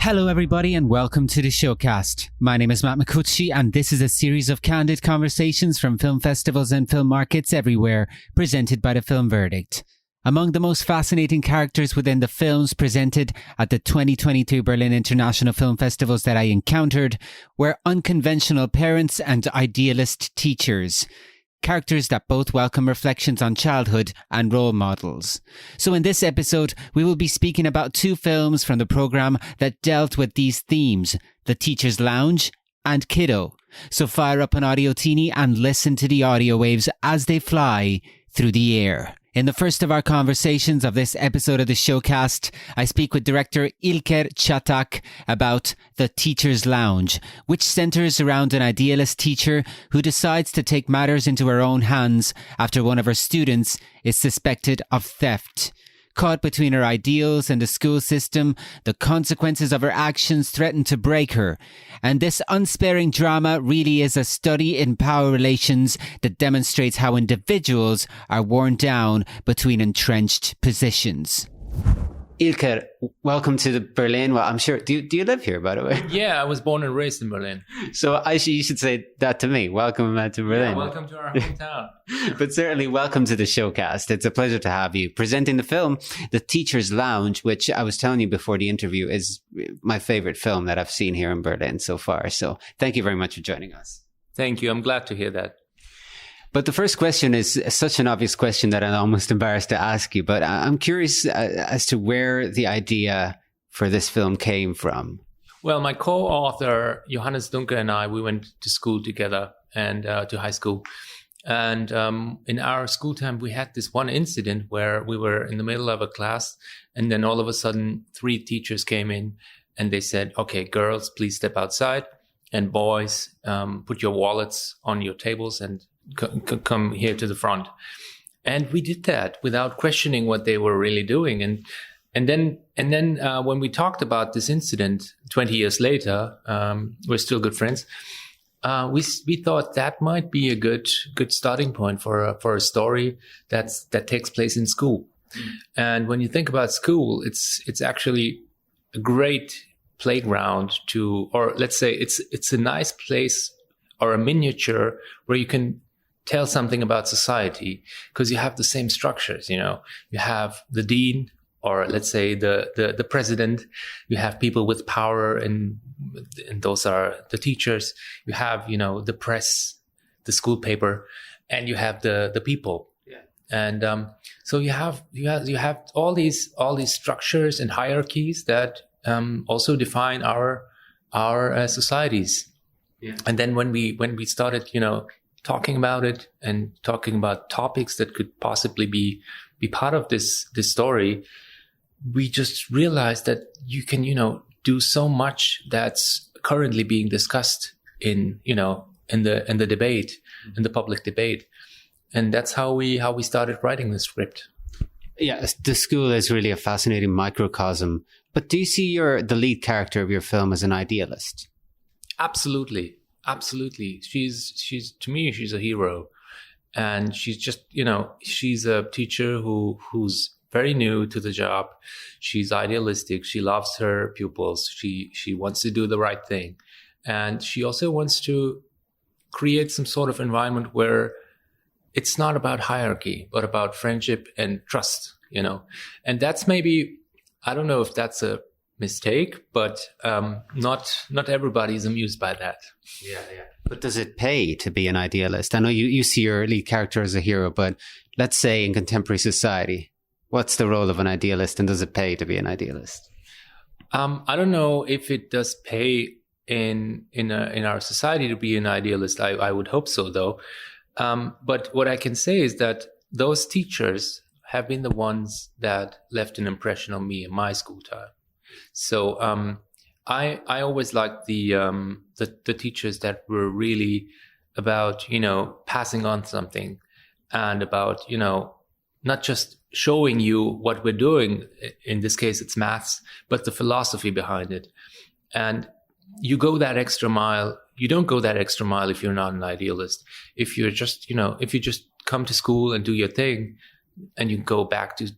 Hello everybody and welcome to the Showcast. My name is Matt Micucci and this is a series of candid conversations from film festivals and film markets everywhere, presented by the Film Verdict. Among the most fascinating characters within the films presented at the 2022 Berlin International Film Festivals that I encountered were unconventional parents and idealist teachers. Characters that both welcome reflections on childhood and role models. So in this episode, we will be speaking about two films from the programme that dealt with these themes, The Teacher's Lounge and Kiddo. So fire up an audio teeny and listen to the audio waves as they fly through the air. In the first of our conversations of this episode of the Showcast, I speak with director İlker Çatak about The Teacher's Lounge, which centres around an idealist teacher who decides to take matters into her own hands after one of her students is suspected of theft. Caught between her ideals and the school system, the consequences of her actions threaten to break her. And this unsparing drama really is a study in power relations that demonstrates how individuals are worn down between entrenched positions. Ilker, welcome to the Berlin. Well, I'm sure. Do you live here, by the way? Yeah, I was born and raised in Berlin. So you should say that to me. Welcome to Berlin. Yeah, welcome to our hometown. But certainly welcome to the Showcast. It's a pleasure to have you presenting the film, The Teacher's Lounge, which I was telling you before the interview is my favorite film that I've seen here in Berlin so far. So thank you very much for joining us. Thank you. I'm glad to hear that. But the first question is such an obvious question that I'm almost embarrassed to ask you. But I'm curious as to where the idea for this film came from. Well, my co-author, Johannes Dunker, and I, we went to school together and to high school. And in our school time, we had this one incident where we were in the middle of a class. And then all of a sudden, 3 teachers came in and they said, okay, girls, please step outside. And boys, put your wallets on your tables and come here to the front. And we did that without questioning what they were really doing. And then when we talked about this incident 20 years later, we're still good friends. We thought that might be a good starting point for a story that takes place in school. And when you think about school, it's actually a great playground or let's say it's a nice place or a miniature where you can tell something about society, because you have the same structures. You have the dean, or let's say the president. You have people with power, and those are the teachers. You have the press, the school paper, and you have the people. Yeah. And so you have all these structures and hierarchies that also define our societies. Yeah. And then when we started talking about it and talking about topics that could possibly be part of this story, we just realized that you can do so much that's currently being discussed in the debate, in the public debate. And that's how we started writing the script. Yeah, the school is really a fascinating microcosm. But do you see the lead character of your film as an idealist? Absolutely. She's to me, she's a hero. And she's just, she's a teacher who's very new to the job. She's idealistic. She loves her pupils. She wants to do the right thing. And she also wants to create some sort of environment where it's not about hierarchy, but about friendship and trust, And that's maybe, I don't know if that's a mistake, but not everybody is amused by that. Yeah. But does it pay to be an idealist? I know you see your lead character as a hero, but let's say in contemporary society, what's the role of an idealist, and does it pay to be an idealist? I don't know if it does pay in our society to be an idealist. I would hope so, though. But what I can say is that those teachers have been the ones that left an impression on me in my school time. So I always liked the teachers that were really about passing on something, and about not just showing you what we're doing. In this case, it's maths, but the philosophy behind it. And you go that extra mile. You don't go that extra mile if you're not an idealist. If you're just if you just come to school and do your thing, and you go back to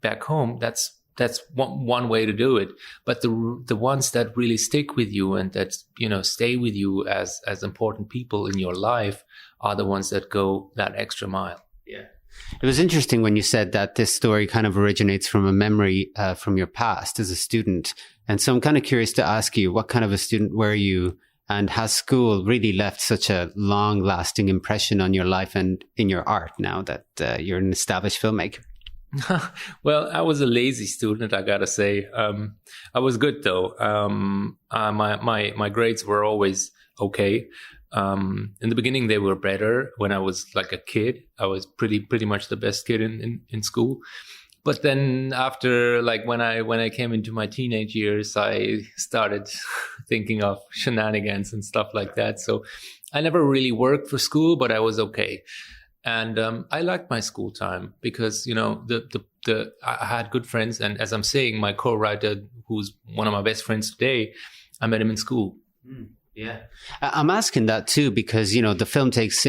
back home, that's that's one way to do it. But the ones that really stick with you and that, stay with you as important people in your life are the ones that go that extra mile. Yeah. It was interesting when you said that this story kind of originates from a memory from your past as a student. And so I'm kind of curious to ask you, what kind of a student were you? And has school really left such a long-lasting impression on your life and in your art now that you're an established filmmaker? Well, I was a lazy student, I gotta say. I was good though. My grades were always okay. In the beginning, they were better. When I was like a kid, I was pretty much the best kid in school. But then after, like when I came into my teenage years, I started thinking of shenanigans and stuff like that. So I never really worked for school, but I was okay. And I liked my school time because, I had good friends. And as I'm saying, my co-writer, who's one of my best friends today, I met him in school. Yeah. I'm asking that too, because, the film takes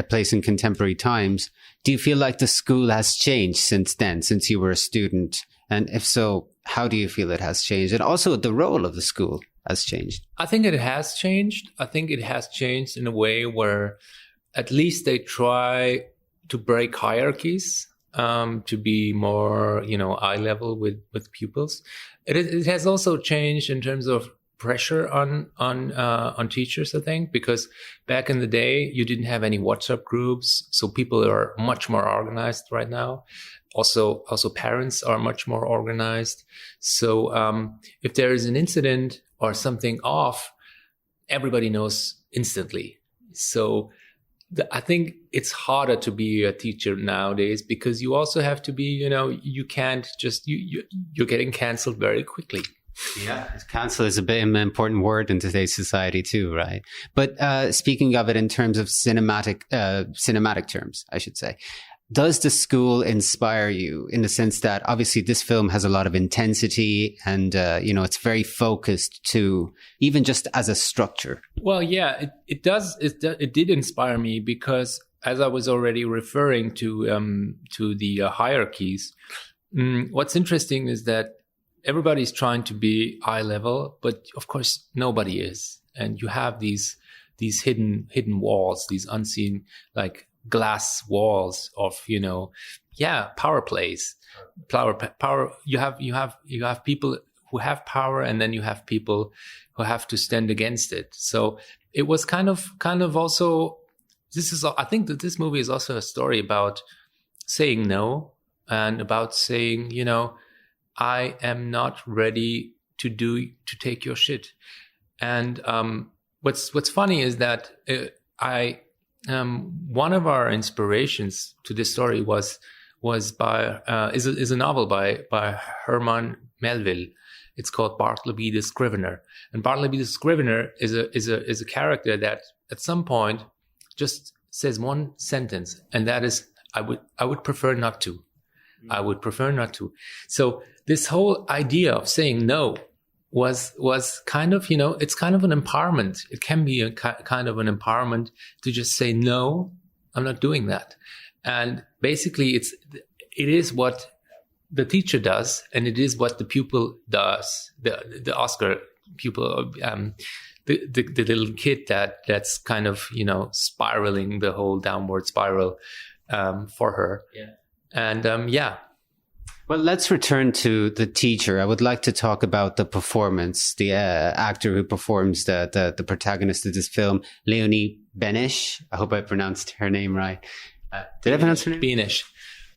place in contemporary times. Do you feel like the school has changed since then, since you were a student? And if so, how do you feel it has changed? And also the role of the school has changed. I think it has changed. I think it has changed in a way where at least they try to break hierarchies, to be more, eye level with pupils. It has also changed in terms of pressure on teachers, I think, because back in the day you didn't have any WhatsApp groups, so people are much more organized right now. Also parents are much more organized. So if there is an incident or something off, everybody knows instantly. So I think it's harder to be a teacher nowadays because you also have to be, you can't just, you're getting canceled very quickly. Yeah, cancel is a bit an important word in today's society too, right? But speaking of it in terms of cinematic terms, I should say, does the school inspire you in the sense that obviously this film has a lot of intensity and, it's very focused to even just as a structure? Well, yeah, it does. It did inspire me because as I was already referring to the hierarchies, what's interesting is that everybody's trying to be eye level, but of course nobody is. And you have these hidden walls, these unseen, like glass walls of, power plays, power. You have people who have power, and then you have people who have to stand against it. So it was kind of also, I think that this movie is also a story about saying no and about saying, I am not ready to take your shit. And what's funny is that one of our inspirations to this story was a novel by Herman Melville. It's called Bartleby the Scrivener, and Bartleby the Scrivener is a character that at some point just says one sentence, and that is, I would prefer not to. I would prefer not to. So this whole idea of saying no was kind of, it's kind of an empowerment. It can be a kind of an empowerment to just say, no, I'm not doing that. And basically it is what the teacher does, and it is what the pupil does, the Oscar pupil, the little kid that's kind of, spiraling the whole downward spiral for her. Yeah. And Well, let's return to the teacher. I would like to talk about the performance, the actor who performs the protagonist of this film, Leonie Benish. I hope I pronounced her name right. Did I pronounce her name? Benish.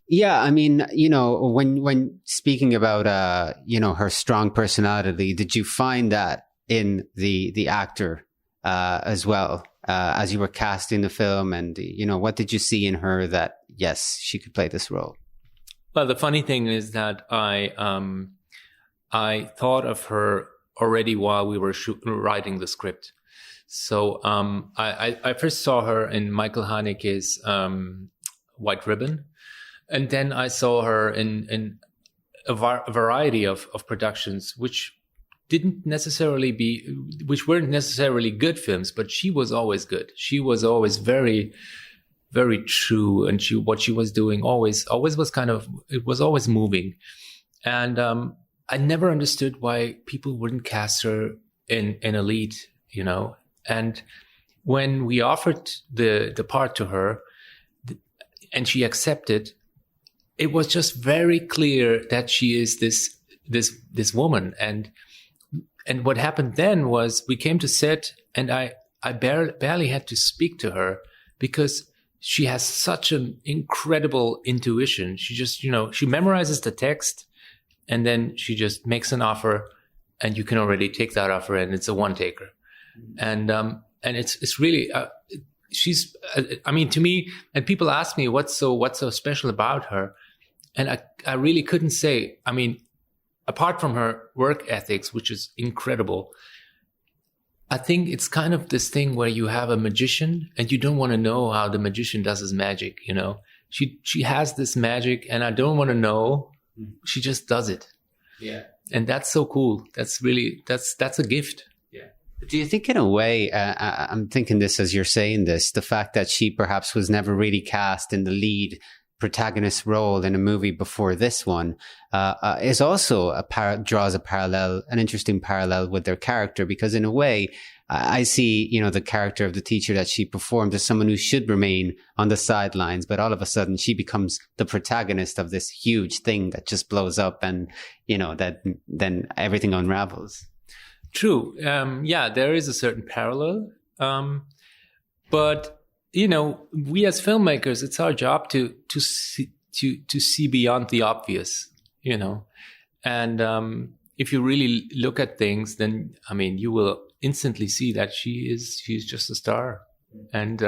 Yeah, I mean, when speaking about, her strong personality, did you find that in the actor as well, as you were casting the film? And, what did you see in her that, yes, she could play this role? Well, the funny thing is that I thought of her already while we were writing the script. So I first saw her in Michael Haneke's White Ribbon, and then I saw her in a variety of productions, which weren't necessarily good films, but she was always good. She was always very, very true, and what she was doing always was it was always moving. And I never understood why people wouldn't cast her in a lead, you know. And when we offered the part to her and she accepted, it was just very clear that she is this woman. And what happened then was we came to set, and I barely had to speak to her because she has such an incredible intuition. She just, you know, she memorizes the text and then she just makes an offer, and you can already take that offer, and it's a one taker. And it's really, she's, I mean, to me, and people ask me what's so special about her. And I really couldn't say. I mean, apart from her work ethics, which is incredible, I think it's kind of this thing where you have a magician and you don't want to know how the magician does his magic, you know. She has this magic and I don't want to know. She just does it. Yeah. And that's so cool. That's really, that's a gift. Yeah. Do you think in a way, I'm thinking this as you're saying this, the fact that she perhaps was never really cast in the lead protagonist role in a movie before this one is also draws an interesting parallel with their character, because in a way I see, you know, the character of the teacher that she performed as someone who should remain on the sidelines, but all of a sudden she becomes the protagonist of this huge thing that just blows up, and you know that then everything unravels. True. Yeah, there is a certain parallel, but you know, we as filmmakers, it's our job to see beyond the obvious, you know. And if you really look at things, then I mean, you will instantly see that she's just a star. And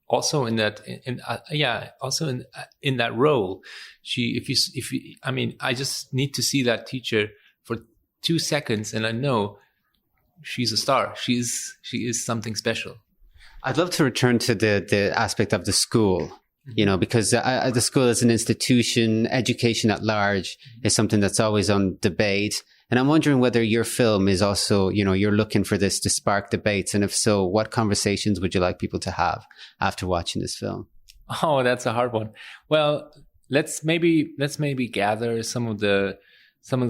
also in that role, I mean, I just need to see that teacher for 2 seconds, and I know she's a star. She is something special. I'd love to return to the aspect of the school, you know, because the school as an institution, education at large is something that's always on debate. And I'm wondering whether your film is also, you know, you're looking for this to spark debates. And if so, what conversations would you like people to have after watching this film? Oh, that's a hard one. Well, let's maybe gather some of the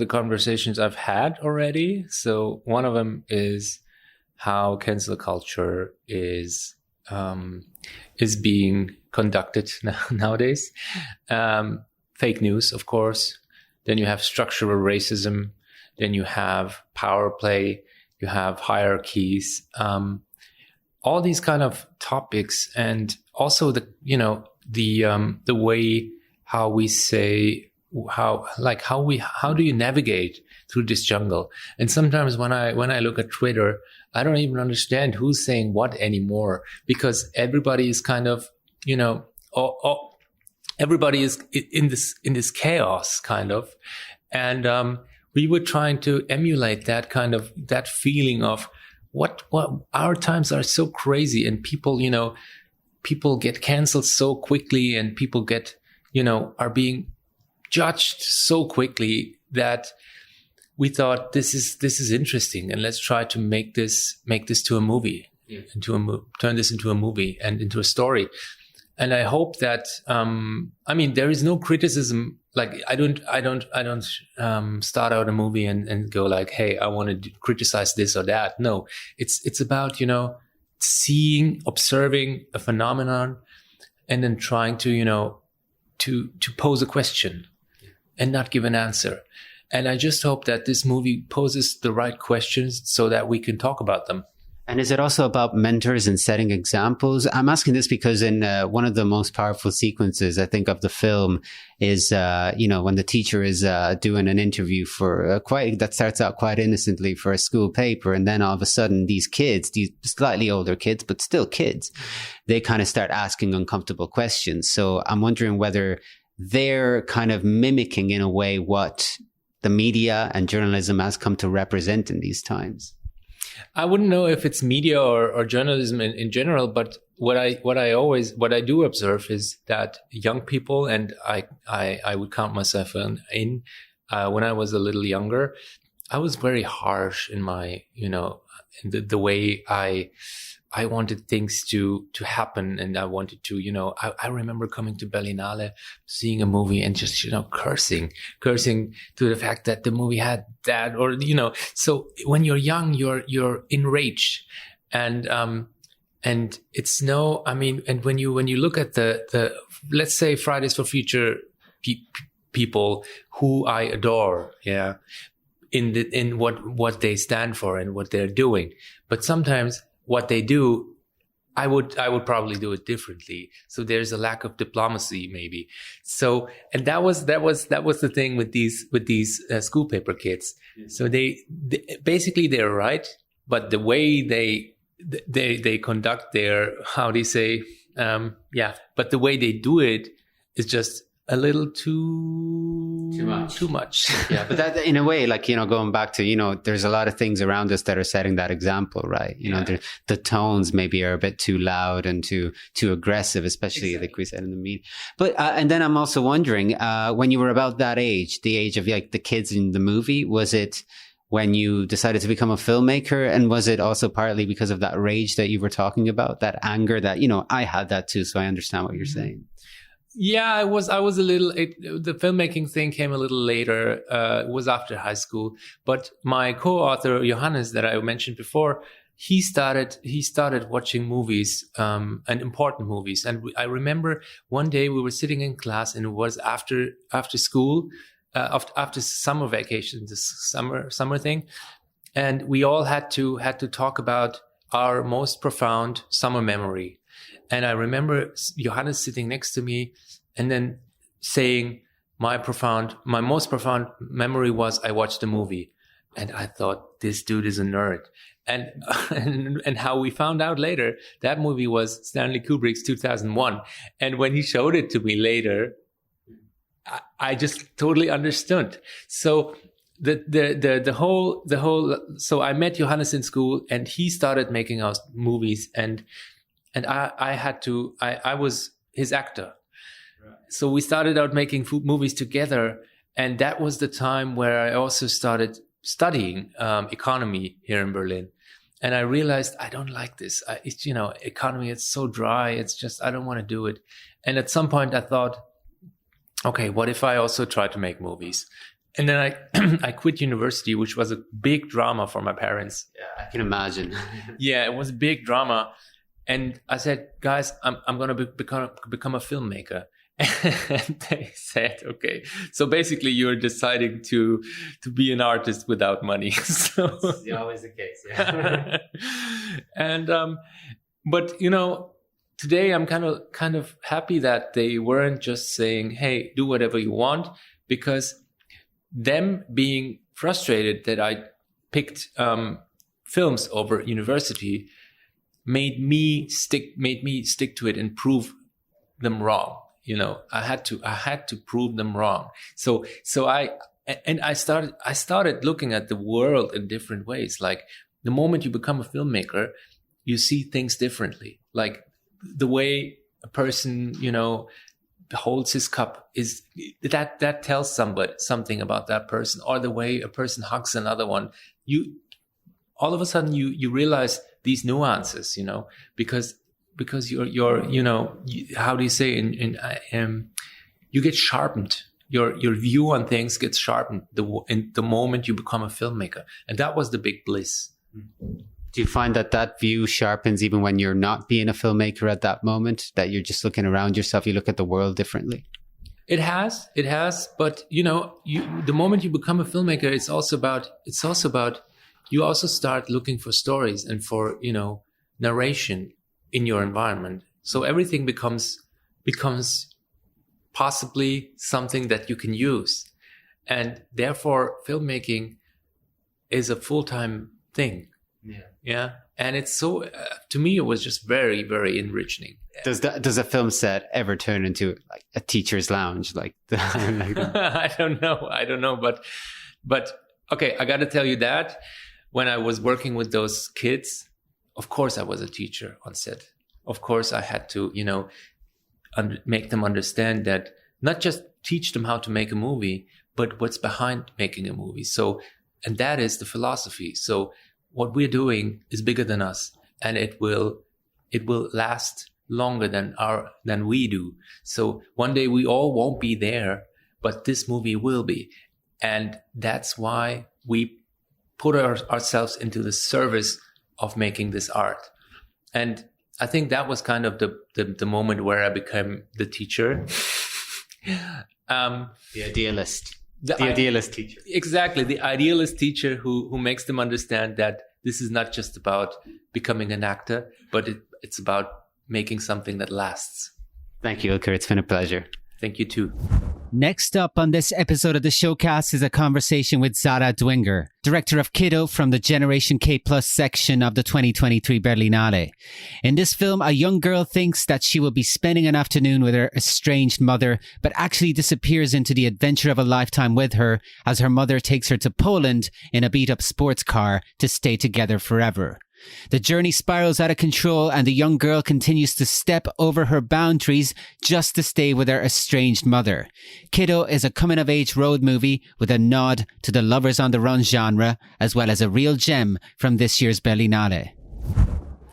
conversations I've had already. So one of them is how cancel culture is being conducted nowadays. Fake news, of course. Then you have structural racism. Then you have power play. You have hierarchies. All these kind of topics, and also the way how we say how do you navigate through this jungle? And sometimes when I look at Twitter, I don't even understand who's saying what anymore, because everybody is kind of, you know, everybody is in this chaos kind of. And we were trying to emulate that feeling of what our times are so crazy, and people get canceled so quickly, and people get, you know, are being judged so quickly, that we thought this is interesting, and let's try to make this to a movie, turn this into a movie and into a story. And I hope that I mean, there is no criticism. Like I don't start out a movie and go like, hey, I want to criticize this or that. No, it's about, you know, seeing, observing a phenomenon, and then trying to, you know, to pose a question and not give an answer. And I just hope that this movie poses the right questions so that we can talk about them. And is it also about mentors and setting examples? I'm asking this because in one of the most powerful sequences, I think, of the film is, you know, when the teacher is doing an interview for that starts out quite innocently for a school paper. And then all of a sudden, these kids, these slightly older kids, but still kids, they kind of start asking uncomfortable questions. So I'm wondering whether they're kind of mimicking in a way what the media and journalism has come to represent in these times. I wouldn't know if it's media or journalism in general, but what I do observe is that young people, and I would count myself in when I was a little younger, I was very harsh in my, in the way I wanted things to happen, and I wanted to, I remember coming to Berlinale, seeing a movie and just, cursing to the fact that the movie had that, or, so when you're young, you're enraged. And it's and when you look at the let's say Fridays for Future people who I adore, yeah, in what they stand for and what they're doing, but sometimes what they do, I would probably do it differently. So there's a lack of diplomacy, maybe. So, and that was the thing with these school paper kids. So they basically they're right, but the way they conduct their, how do you say, but the way they do it is just a little too much. Yeah, but that, in a way, like, going back to, there's a lot of things around us that are setting that example, right? The tones maybe are a bit too loud and too aggressive, especially like we said in the media. But, and then I'm also wondering, when you were about that age, the age of like the kids in the movie, was it when you decided to become a filmmaker? And was it also partly because of that rage that you were talking about, that anger that, I had that too. So I understand what you're saying. Yeah, I was a little, the filmmaking thing came a little later. It was after high school, but my co-author, Johannes, that I mentioned before, he started watching movies, and important movies. And I remember one day we were sitting in class, and it was after school, after summer vacation, this summer thing. And we all had to talk about our most profound summer memory. And I remember Johannes sitting next to me and then saying, my most profound memory was I watched a movie. And I thought, this dude is a nerd. And how we found out later, that movie was Stanley Kubrick's 2001. And when he showed it to me later, I just totally understood. So the whole, so I met Johannes in school, and he started making us movies, and I was his actor. Right. So we started out making movies together. And that was the time where I also started studying economy here in Berlin. And I realized I don't like this. Economy, it's so dry. It's just, I don't want to do it. And at some point I thought, okay, what if I also try to make movies? And then I quit university, which was a big drama for my parents. Yeah, I can imagine. Yeah, it was a big drama. And I said, guys, I'm going to become a filmmaker. And they said, okay. So basically you're deciding to be an artist without money. So it's always the case. Yeah. And, but today I'm kind of happy that they weren't just saying, hey, do whatever you want, because them being frustrated that I picked, films over university made me stick to it and prove them wrong. I had to prove them wrong. So I started looking at the world in different ways. Like the moment you become a filmmaker, you see things differently. Like the way a person, holds his cup is that tells something about that person, or the way a person hugs another one. All of a sudden you realize these nuances, because you're how do you say you get sharpened. Your view on things gets sharpened in the moment you become a filmmaker, and that was the big bliss. Do you find that view sharpens even when you're not being a filmmaker at that moment, that you're just looking around yourself, you look at the world differently? It has, but the moment you become a filmmaker, it's also about you also start looking for stories and for narration in your environment. So everything becomes possibly something that you can use, and therefore filmmaking is a full-time thing. Yeah. And it's so, to me, it was just very, very enriching. Does a film set ever turn into like a teacher's lounge? Like I don't know. But okay, I got to tell you that when I was working with those kids, of course I was a teacher on set. Of course I had to, make them understand that, not just teach them how to make a movie, but what's behind making a movie. So And that is the philosophy. So what we're doing is bigger than us, and it will last longer than we do. So one day we all won't be there, but this movie will be. And that's why we put ourselves into the service of making this art. And I think that was kind of the moment where I became the teacher. The idealist. The idealist teacher. Exactly. The idealist teacher who makes them understand that this is not just about becoming an actor, but it's about making something that lasts. Thank you, Ilker. It's been a pleasure. Thank you too. Next up on this episode of the Showcast is a conversation with Zara Dwinger, director of Kiddo from the Generation K Plus section of the 2023 Berlinale. In this film, a young girl thinks that she will be spending an afternoon with her estranged mother, but actually disappears into the adventure of a lifetime with her as her mother takes her to Poland in a beat-up sports car to stay together forever. The journey spirals out of control and the young girl continues to step over her boundaries just to stay with her estranged mother. Kiddo is a coming-of-age road movie with a nod to the Lovers on the Run genre, as well as a real gem from this year's Berlinale.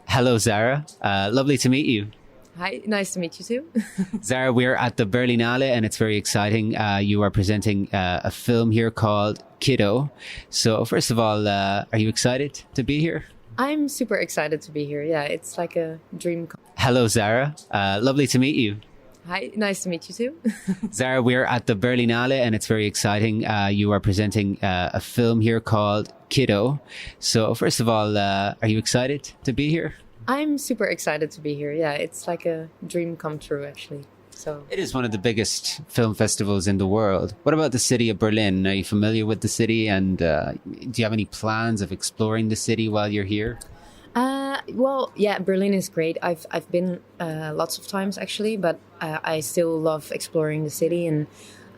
Hello, Zara. Lovely to meet you. Hi, nice to meet you too. Zara, we're at the Berlinale and it's very exciting. You are presenting a film here called Kiddo. So first of all, are you excited to be here? I'm super excited to be here. Yeah, it's like a dream. Hello, Zara. Lovely to meet you. Hi, nice to meet you too. Zara, we're at the Berlinale and it's very exciting. You are presenting a film here called Kiddo. So first of all, are you excited to be here? I'm super excited to be here. Yeah, it's like a dream come true, actually. So it is one of the biggest film festivals in the world. What about the city of Berlin? Are you familiar with the city? And do you have any plans of exploring the city while you're here? Well, yeah, Berlin is great. I've been lots of times actually, but I still love exploring the city. And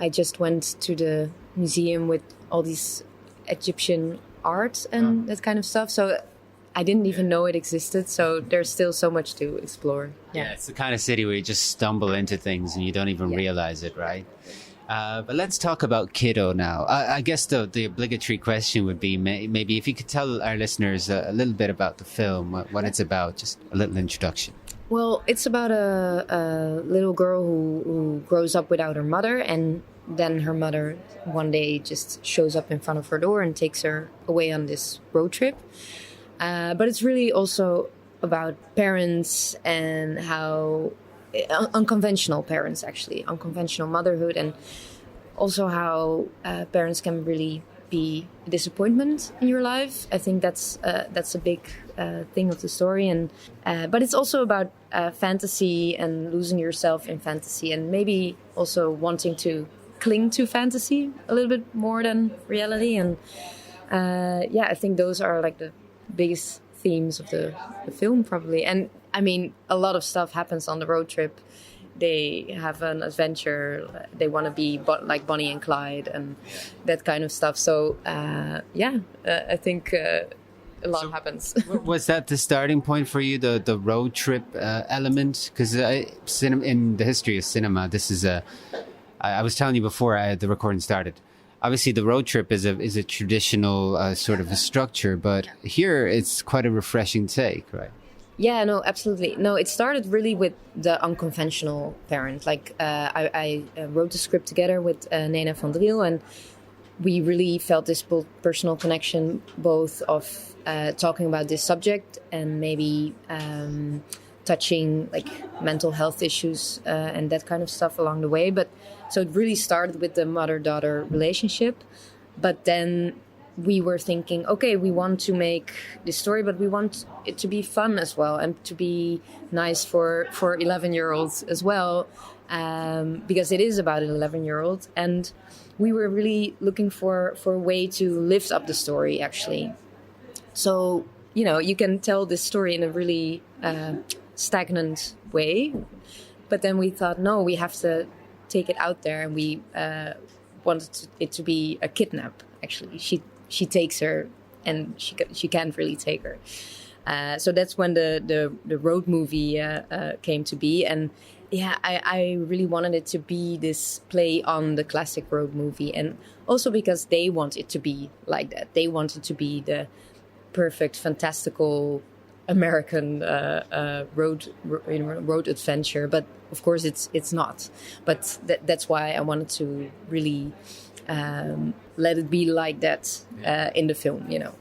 I just went to the museum with all these Egyptian art and that kind of stuff. So I didn't even know it existed, so there's still so much to explore. Yeah, it's the kind of city where you just stumble into things and you don't even realize it, right? But let's talk about Kiddo now. I guess the obligatory question would be maybe if you could tell our listeners a little bit about the film, what it's about, just a little introduction. Well, it's about a little girl who grows up without her mother, and then her mother one day just shows up in front of her door and takes her away on this road trip. But it's really also about parents and how unconventional parents, actually, unconventional motherhood, and also how parents can really be a disappointment in your life. I think that's a big thing of the story, and but it's also about fantasy and losing yourself in fantasy, and maybe also wanting to cling to fantasy a little bit more than reality. And I think those are like the biggest themes of the film, probably. And I mean, a lot of stuff happens on the road trip. They have an adventure. They want to be like Bonnie and Clyde and that kind of stuff. So I think a lot happens. Was that the starting point for you, the road trip element? Because in the history of cinema, this is I was telling you before the recording started. Obviously, the road trip is a traditional sort of a structure, but here it's quite a refreshing take, right? Yeah, no, absolutely. No, it started really with the unconventional parent. Like I wrote the script together with Nena van Driel, and we really felt this personal connection, both of talking about this subject and maybe touching like mental health issues and that kind of stuff along the way. But so it really started with the mother-daughter relationship. But then we were thinking, okay, we want to make this story, but we want it to be fun as well and to be nice for 11-year-olds as well, because it is about an 11-year-old. And we were really looking for a way to lift up the story, actually. So, you can tell this story in a really stagnant way. But then we thought, no, we have to take it out there, and we wanted it to be a kidnap, actually. She takes her, and she can't really take her. So that's when the road movie came to be. And yeah, I really wanted it to be this play on the classic road movie. And also because they want it to be like that. They want it to be the perfect, fantastical American road adventure. But of course, it's not. But that's why I wanted to really let it be like that in the film, you know.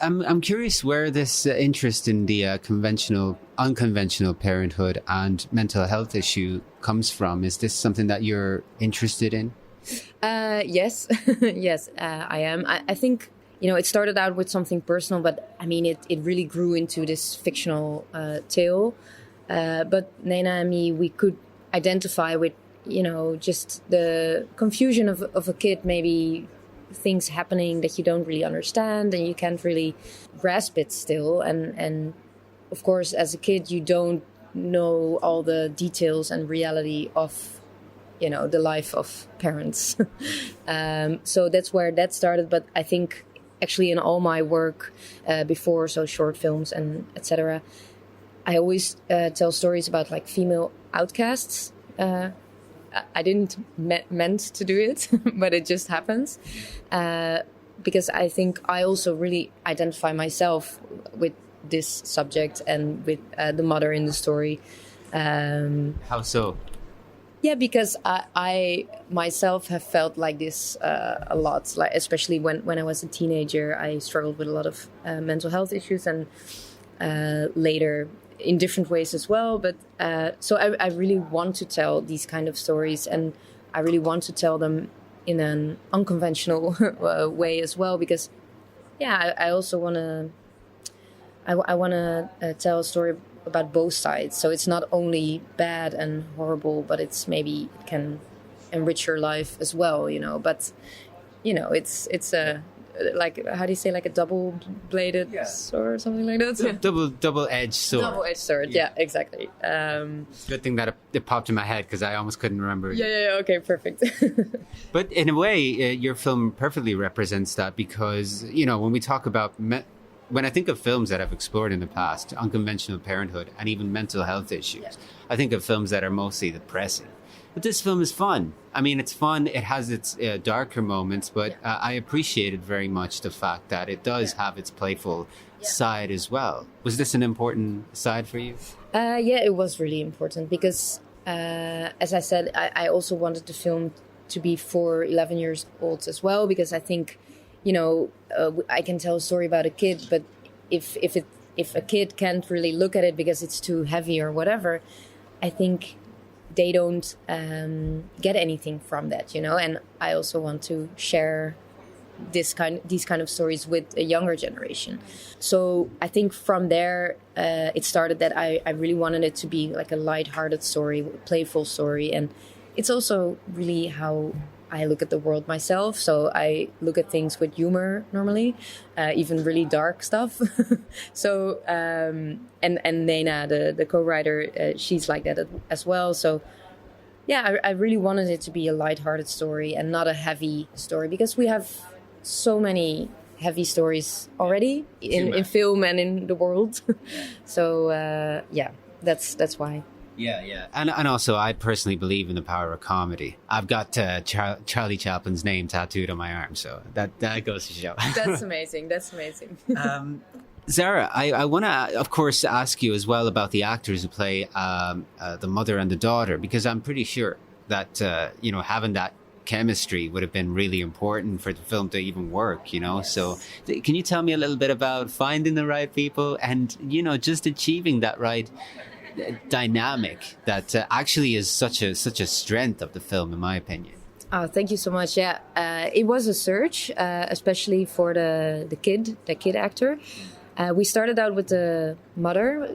I'm curious where this interest in the unconventional parenthood and mental health issue comes from. Is this something that you're interested in? Yes, yes, I am. I think, you know, it started out with something personal, but I mean, it really grew into this fictional tale. But Nena and me, we could identify with, you know, just the confusion of a kid, maybe things happening that you don't really understand and you can't really grasp it still. And of course, as a kid, you don't know all the details and reality of, you know, the life of parents. So that's where that started. But I think actually in all my work before, so short films and etc., I always tell stories about like female outcasts. I didn't meant to do it, but it just happens. Because I think I also really identify myself with this subject and with the mother in the story. How so? Yeah, because I myself have felt like this a lot, like especially when I was a teenager. I struggled with a lot of mental health issues, and later in different ways as well. But so I really want to tell these kind of stories, and I really want to tell them in an unconventional way as well, because yeah, I also want to I want to tell a story about both sides. So it's not only bad and horrible, but it's maybe it can enrich your life as well, you know. But you know, it's a like, how do you say, like a double-bladed sword or something like that? Double-edged sword. Double-edged sword, yeah, exactly. Good thing that it popped in my head because I almost couldn't remember it. Yeah, okay, perfect. But in a way, your film perfectly represents that because, you know, when we talk about... when I think of films that I've explored in the past, unconventional parenthood and even mental health issues, I think of films that are mostly depressing. But this film is fun. I mean, it's fun. It has its darker moments, but I appreciated very much the fact that it does have its playful side as well. Was this an important side for you? Yeah, it was really important because, as I said, I also wanted the film to be for 11 years old as well, because I think, you know, I can tell a story about a kid, but if a kid can't really look at it because it's too heavy or whatever, I think they don't get anything from that, you know. And I also want to share these kind of stories with a younger generation. So I think from there it started that I really wanted it to be like a lighthearted story, playful story, and it's also really how I look at the world myself. So I look at things with humor normally, even really dark stuff. So and Nena, the co-writer, she's like that as well. So yeah, I really wanted it to be a lighthearted story and not a heavy story, because we have so many heavy stories already in film and in the world. So yeah, that's why. Yeah. And also, I personally believe in the power of comedy. I've got Charlie Chaplin's name tattooed on my arm, so that goes to show. That's amazing. Zara, I want to, of course, ask you as well about the actors who play the mother and the daughter, because I'm pretty sure that, you know, having that chemistry would have been really important for the film to even work, you know. Yes. So can you tell me a little bit about finding the right people and, you know, just achieving that right dynamic that actually is such a strength of the film, in my opinion? Oh, thank you so much. Yeah, it was a search, especially for the kid actor. We started out with the mother.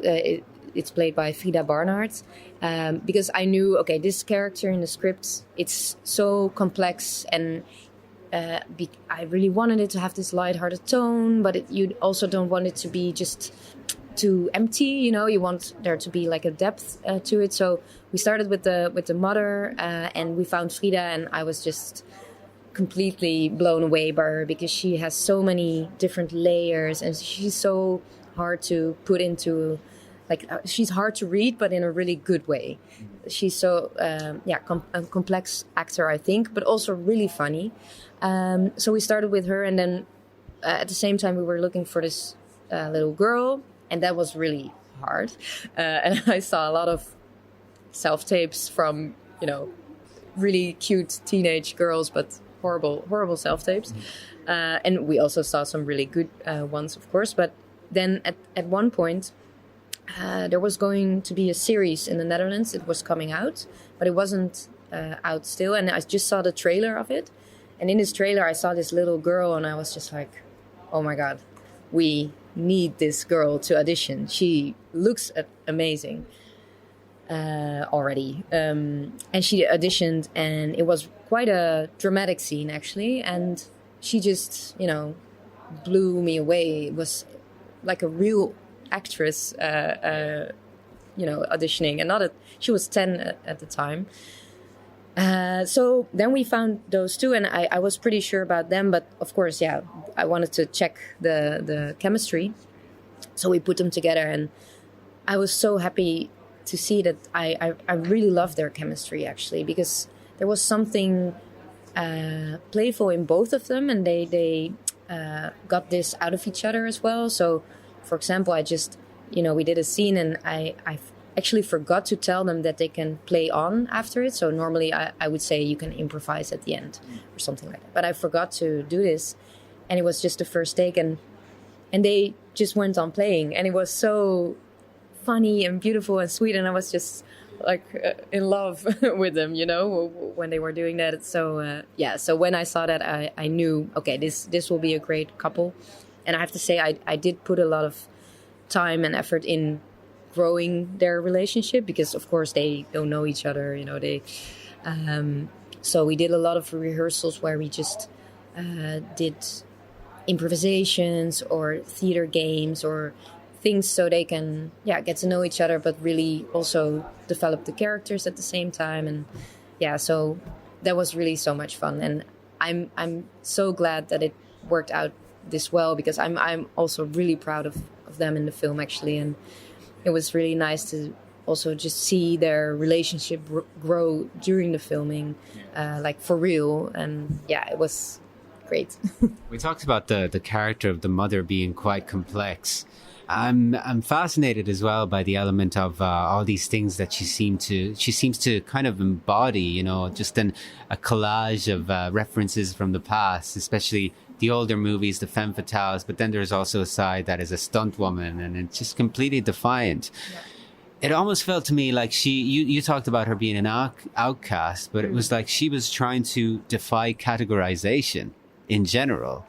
It's played by Frida Barnard, because I knew, okay, this character in the script, it's so complex, and I really wanted it to have this lighthearted tone, but you also don't want it to be just too empty, you know. You want there to be like a depth to it. So we started with the mother, and we found Frida, and I was just completely blown away by her, because she has so many different layers and she's so hard to put into, like, she's hard to read, but in a really good way. She's so, a complex actor, I think, but also really funny. So we started with her, and then at the same time we were looking for this little girl, and that was really hard. And I saw a lot of self-tapes from, really cute teenage girls, but horrible self-tapes. And we also saw some really good ones, of course. But then at one point, there was going to be a series in the Netherlands. It was coming out, but it wasn't out still. And I just saw the trailer of it. And in this trailer, I saw this little girl, and I was just like, oh my God, we need this girl to audition. She looks amazing already. And she auditioned, and it was quite a dramatic scene, actually. And she just, blew me away. It was like a real actress, auditioning. And she was 10 at the time. So then we found those two, and I was pretty sure about them. But of course, I wanted to check the chemistry. So we put them together, and I was so happy to see that I really loved their chemistry, actually, because there was something playful in both of them, and they got this out of each other as well. So, for example, I just, we did a scene, and I actually forgot to tell them that they can play on after it. So normally I would say you can improvise at the end or something like that. But I forgot to do this, and it was just the first take, and they just went on playing, and it was so funny and beautiful and sweet, and I was just like in love with them, when they were doing that. So so when I saw that, I knew, okay, this will be a great couple. And I have to say, I did put a lot of time and effort in growing their relationship, because of course they don't know each other, so we did a lot of rehearsals where we just did improvisations or theater games or things so they can get to know each other, but really also develop the characters at the same time. And so that was really so much fun, and I'm so glad that it worked out this well, because I'm also really proud of them in the film, actually. And it was really nice to also just see their relationship grow during the filming, like for real. And it was great. We talked about the character of the mother being quite complex. I'm fascinated as well by the element of all these things that she seems to kind of embody, just a collage of references from the past, especially the older movies, the femme fatales. But then there's also a side that is a stunt woman, and it's just completely defiant. Yeah. It almost felt to me like you talked about her being an outcast, but it was like she was trying to defy categorization in general.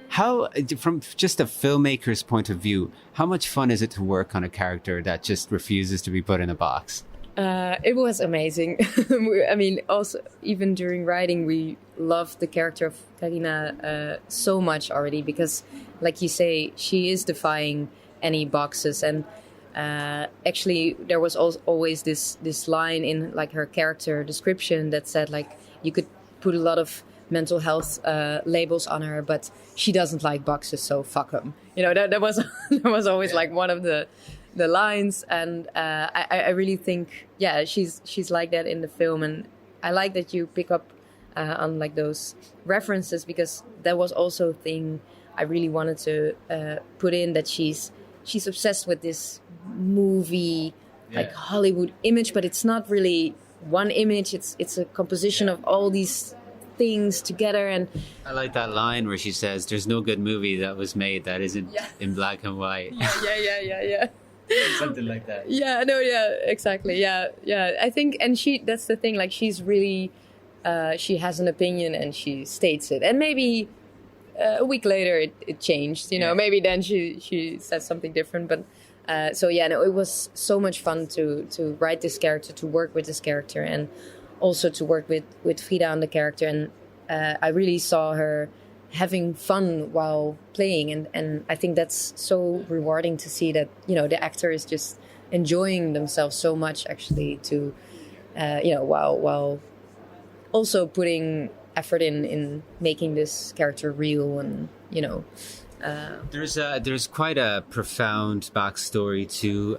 How, from just a filmmaker's point of view, how much fun is it to work on a character that just refuses to be put in a box? It was amazing. I mean, also, even during writing, we loved the character of Carina so much already, because, like you say, she is defying any boxes. And actually, there was always this line in like her character description that said, like, you could put a lot of mental health labels on her, but she doesn't like boxes, so fuck them. That was that was always like one of the lines. And I really think she's like that in the film, and I like that you pick up on like those references, because that was also a thing I really wanted to put in, that she's obsessed with this movie like Hollywood image, but it's not really one image, it's a composition of all these things together. And I like that line where she says, there's no good movie that was made that isn't in black and white. Yeah. Something like that. Exactly. I think, and that's the thing, like, she's really she has an opinion and she states it, and maybe a week later it changed, maybe then she said something different. But it was so much fun to write this character, to work with this character, and also to work with Frida on the character. And I really saw her having fun while playing, and I think that's so rewarding to see that, the actor is just enjoying themselves so much, actually, to while also putting effort in making this character real, and There's quite a profound backstory too,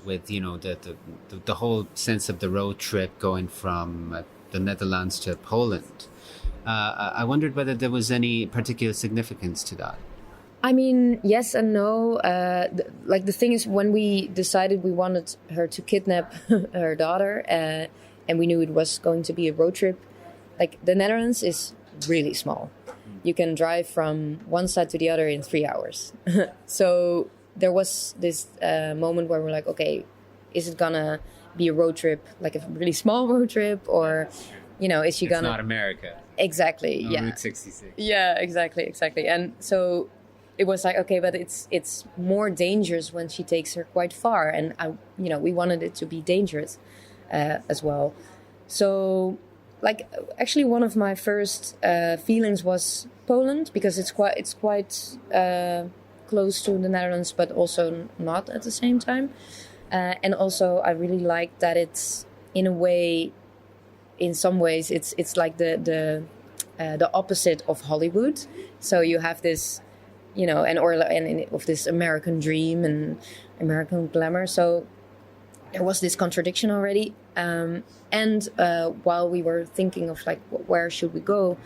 with the whole sense of the road trip going from the Netherlands to Poland. I wondered whether there was any particular significance to that. I mean, yes and no. The thing is, when we decided we wanted her to kidnap her daughter, and we knew it was going to be a road trip, like the Netherlands is really small. You can drive from one side to the other in 3 hours. So there was this moment where we're like, okay, is it gonna be a road trip, like a really small road trip, or, is she gonna? It's not America. Exactly. On Yeah. Route 66. Yeah. Exactly. And so it was like, okay, but it's more dangerous when she takes her quite far, and we wanted it to be dangerous as well. So, actually, one of my first feelings was Poland, because it's quite close to the Netherlands, but also not at the same time. And also, I really like that it's, in a way, in some ways, it's like the opposite of Hollywood. So you have this, of this American dream and American glamour. So there was this contradiction already. And while we were thinking of where should we go,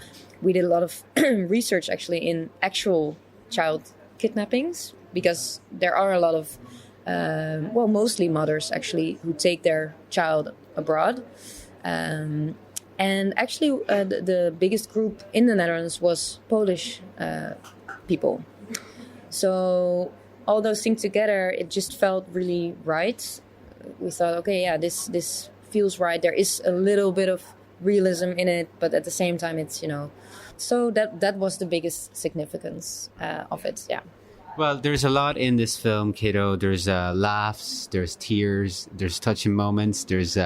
we did a lot of research actually in actual child kidnappings, because there are a lot of, mostly mothers actually, who take their child abroad. And actually the biggest group in the Netherlands was Polish people. So all those things together, it just felt really right. We thought, okay, yeah, this feels right. There is a little bit of realism in it, but at the same time, it's, so that was the biggest significance of it. Yeah. Well, there's a lot in this film, Kiddo. There's laughs, there's tears, there's touching moments. There's,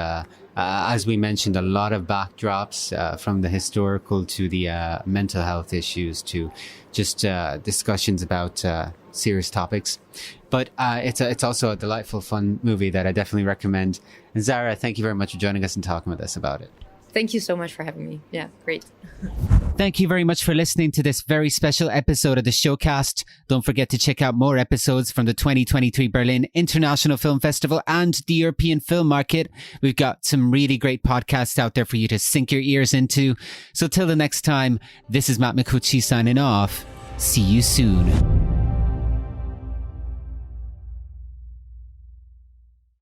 as we mentioned, a lot of backdrops from the historical to the mental health issues to just discussions about serious topics. But it's also a delightful, fun movie that I definitely recommend. And Zara, thank you very much for joining us and talking with us about it. Thank you so much for having me. Yeah, great. Thank you very much for listening to this very special episode of the Showcast. Don't forget to check out more episodes from the 2023 Berlin International Film Festival and the European Film Market. We've got some really great podcasts out there for you to sink your ears into. So till the next time, this is Matt Micucci signing off. See you soon.